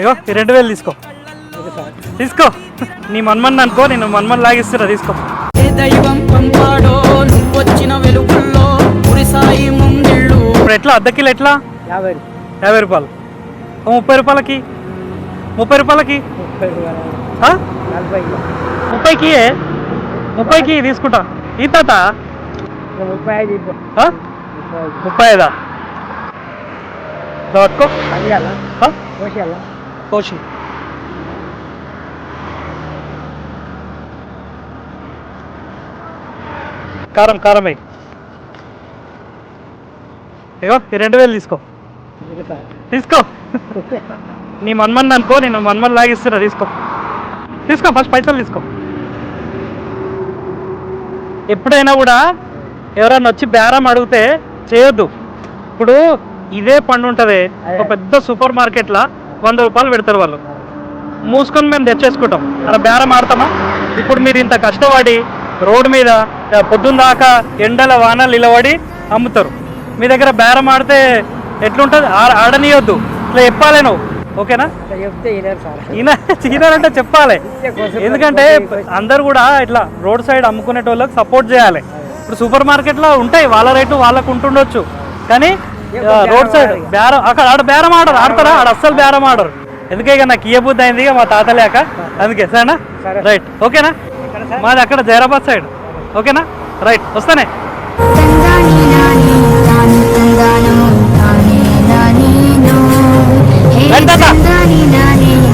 ఇగో ఈ 2000 తీసుకో తీసుకో. నీ మన్మన్ అనుకో, నేను మన్మన్ లాగిస్తున్నా, తీసుకో. దైవం పంపాడో నువ్వొచ్చిన వెలుగుల్లో పురిసాయి ముంగిళ్ళు. ఇప్పుడు ఎట్లా అర్ధ కిలో ఎట్లా? 50 రూపాయలు. 30 రూపాయలకి 30 రూపాయలకి 30కి 30కి తీసుకుంటా. ఈ తాత 35 పట్టుకో. కోసి కారం కారం అయ్యి. ఇగో ఈ 2000 తీసుకో తీసుకో. నీ మన్మన్ అనుకో, నేను మన్మన్ లాగిస్తున్నా, తీసుకో తీసుకో. ఫస్ట్ పైసలు తీసుకో. ఎప్పుడైనా కూడా ఎవరన్నా వచ్చి బేరం అడిగితే చేయొద్దు. ఇప్పుడు ఇదే పండు ఉంటుంది ఒక పెద్ద సూపర్ మార్కెట్లో 100 రూపాయలు పెడతారు వాళ్ళు, మూసుకొని మేము తెచ్చేసుకుంటాం. అలా బేరం ఆడతామా? ఇప్పుడు మీరు ఇంత కష్టపడి రోడ్డు మీద పొద్దున్న దాకా ఎండల వానలు నిలబడి అమ్ముతారు. మీ దగ్గర బేరం ఆడితే ఎట్లుంటుంది? ఆడనీయొద్దు. ఇట్లా చెప్పాలి నువ్వు, ఓకేనా? చీనాలంటే చెప్పాలి. ఎందుకంటే అందరు కూడా ఇట్లా రోడ్ సైడ్ అమ్ముకునేటోళ్ళకి సపోర్ట్ చేయాలి. ఇప్పుడు సూపర్ మార్కెట్లో ఉంటాయి, వాళ్ళ రేటు వాళ్ళకు ఉంటుండొచ్చు, కానీ రోడ్ సైడ్ బేరం అక్కడ ఆడ బేరం ఆడతారా? ఆడ అస్సలు బేరం ఆడరు. ఎందుకే ఇక నాకు ఇయ్యబుద్ధి అయింది ఇక మా తాత లేక, అందుకే. సరేనా? రైట్, ఓకేనా? మాది అక్కడ జైరాబాద్ సైడ్, ఓకేనా? రైట్, వస్తానే. తాత